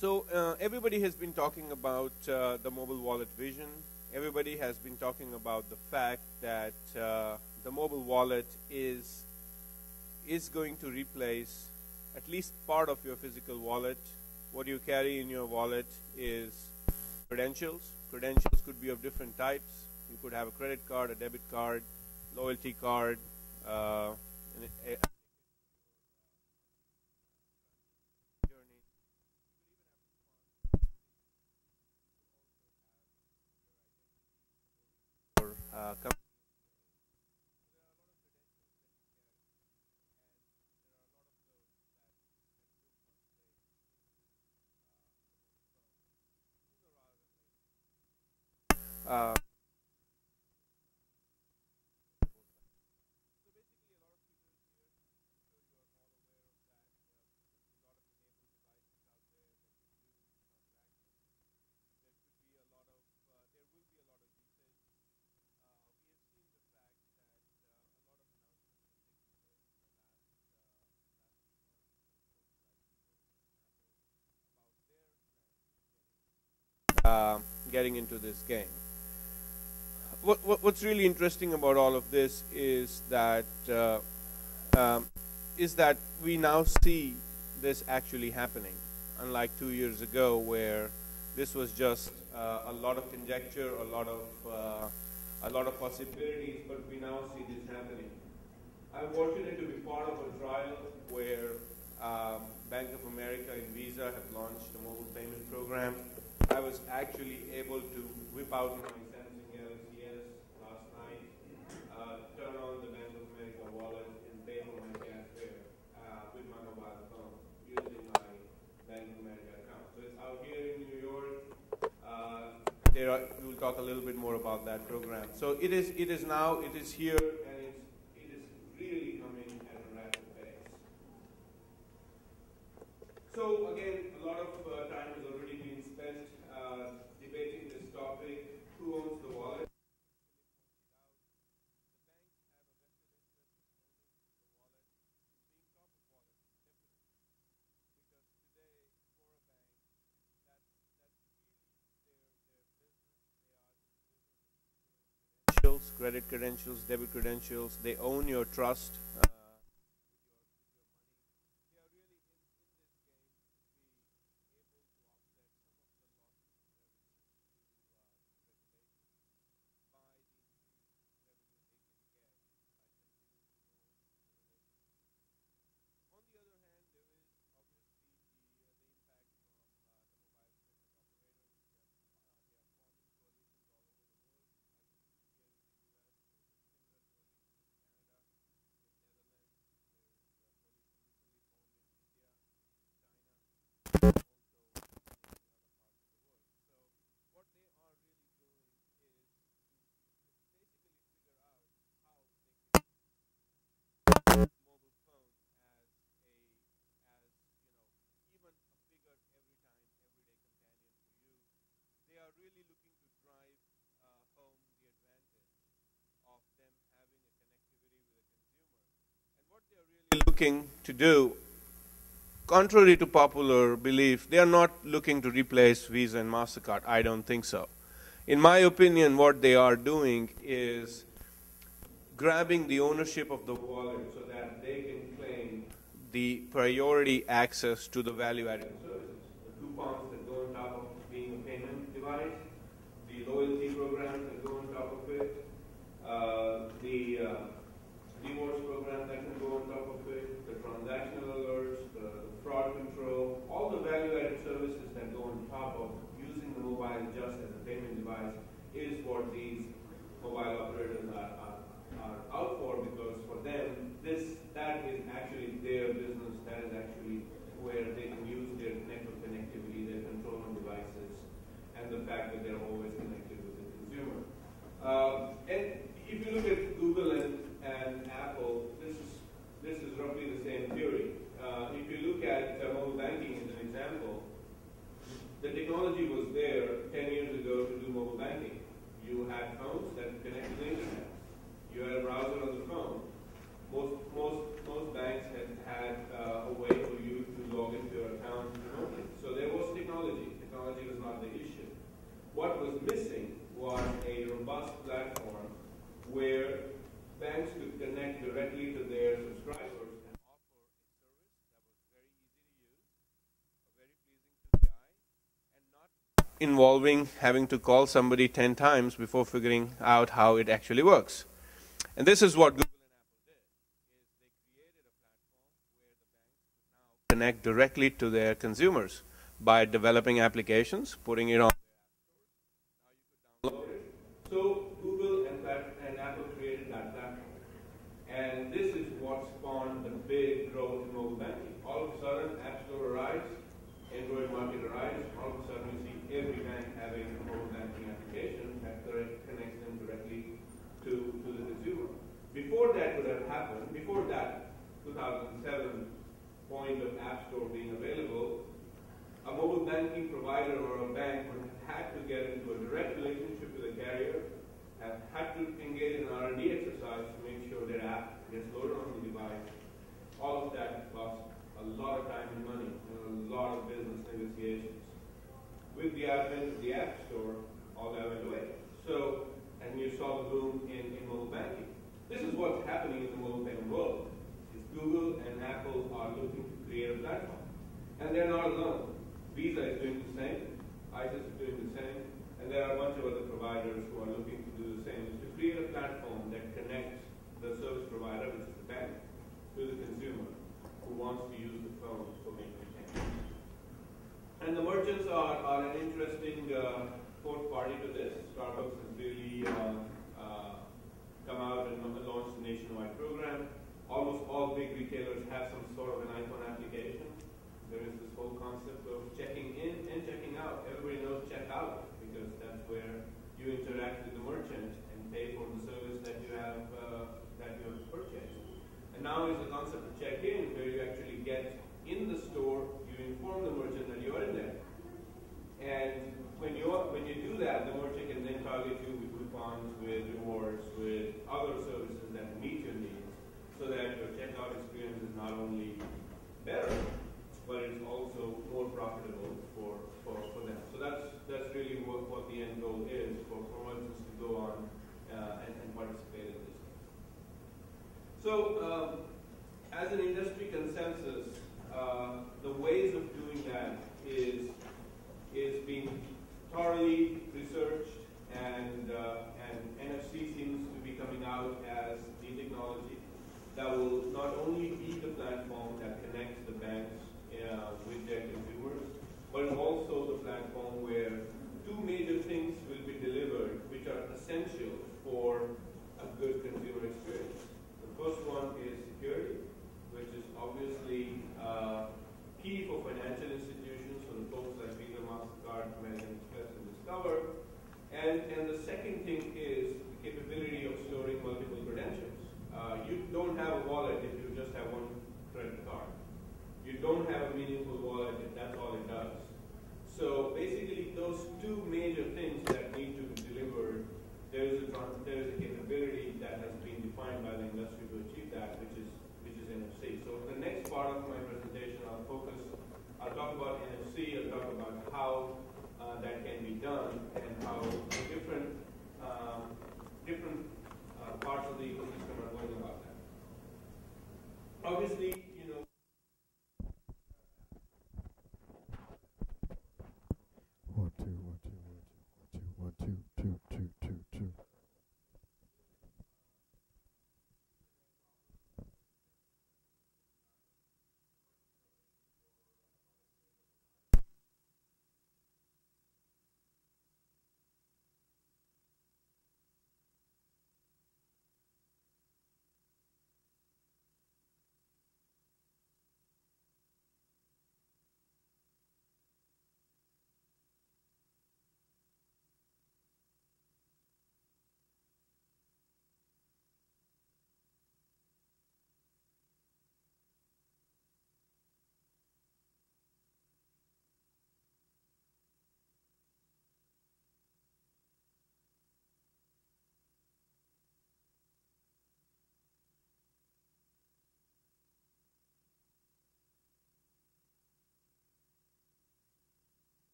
So everybody has been talking about the mobile wallet vision. Everybody has been talking about the fact that the mobile wallet is going to replace at least part of your physical wallet. What you carry in your wallet is credentials. Credentials could be of different types. You could have a credit card, a debit card, loyalty card, a journey. Or, uh, getting into this game. What's really interesting about all of this um, is that we now see this actually happening, unlike 2 years ago where this was just a lot of conjecture, a lot of possibilities, but we now see this happening. I'm fortunate to be part of a trial where Bank of America and Visa have launched a mobile payment program. I was actually able to whip out my Samsung Galaxy S last night, turn on the Bank of America wallet, and pay for my gas fare with my mobile phone using my Bank of America account. So it's out here in New York. We'll talk a little bit more about that program. So it is now, it is here, and it is really coming at a rapid pace. So again, a lot of time has already been spent debating this topic. Who owns the wallet? Credit credentials, debit credentials, they own your trust. Looking to do, contrary to popular belief, they are not looking to replace Visa and MasterCard. I don't think so. In my opinion, what they are doing is grabbing the ownership of the wallet so that they can claim the priority access to the value-added services, the coupons that go on top of being a payment device, the loyalty programs that go on top of it, the rewards program that can go on top of it, the transactional alerts, the fraud control, all the value-added services that go on top of using the mobile just as a payment device is what these mobile operators are out for, because for them, that is actually their business. That is actually where they can use their network connectivity, their control on devices, and the fact that they're always connected with the consumer. And if you look at Google and Apple, this is roughly the same theory. If you look at mobile banking as an example, the technology was there 10 years ago to do mobile banking. You had phones that connected to the internet. You had a browser on the phone. Most banks had a way for you to log into your account remotely. So there was technology involving having to call somebody 10 times before figuring out how it actually works. And this is what Google connect directly to their consumers by developing applications, putting it on. So Google and Apple created that platform. And this is what spawned the big growth in mobile banking. All of a sudden, App Store arrives, Android market arrives, all of a sudden you see every bank having a mobile banking application that connects them directly to the consumer. Before that could have happened, before that 2007 point of App Store being available, a mobile banking provider or a bank would have had to get into a direct relationship with a carrier, have had to engage in an R&D exercise to make sure their app gets loaded on the device. All of that costs a lot of time and money and a lot of business negotiations. With the advent of the App Store, all that went away. So, and you saw the boom in mobile banking. This is what's happening in the mobile payment world. Is Google and Apple are looking to create a platform. And they're not alone. Visa is doing the same, ISIS is doing the same, and there are a bunch of other providers who are looking to do the same, is to create a platform that connects the service provider, which is the bank, to the consumer who wants to use the phone for making payments. And the merchants are an interesting fourth party to this. Starbucks has really come out and launched a nationwide program. Almost all big retailers have some sort of an iPhone application. There is this whole concept of checking in and checking out. Everybody knows checkout because that's where you interact with the merchant and pay for the service that you have purchased. And now is the concept of check-in, where you actually get in the store, you inform the merchant that you are in there. And when you do that, the merchant can then target you with coupons, with rewards, with other services that meet your needs, so that your checkout experience is not only better, but it's also more profitable for them. So that's really what the end goal is for merchants to go on and participate in this. So as an industry consensus, the ways of doing that is being thoroughly researched, and NFC seems to be coming out as the technology that will not only be the platform that connects the banks with their consumers, but also the platform where two major things will be delivered which are essential for a good consumer experience. The first one is security, which is obviously key for financial institutions, for the folks like Visa, MasterCard, American Express, and Discover. And the second thing is the capability of storing multiple credentials. You don't have a wallet if you just have one credit card. You don't have a meaningful wallet if that's all it does. So basically, those two major things that need to be delivered, there is a capability that has been defined by the industry to achieve that, which is NFC. So the next part of my presentation, I'll talk about NFC. I'll talk about how that can be done and how different parts of the ecosystem are going about that. Obviously, One, two, one, two, one, two, one, two, one, two, two, two, two, two.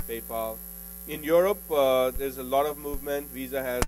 PayPal. In Europe, there's a lot of movement. Visa has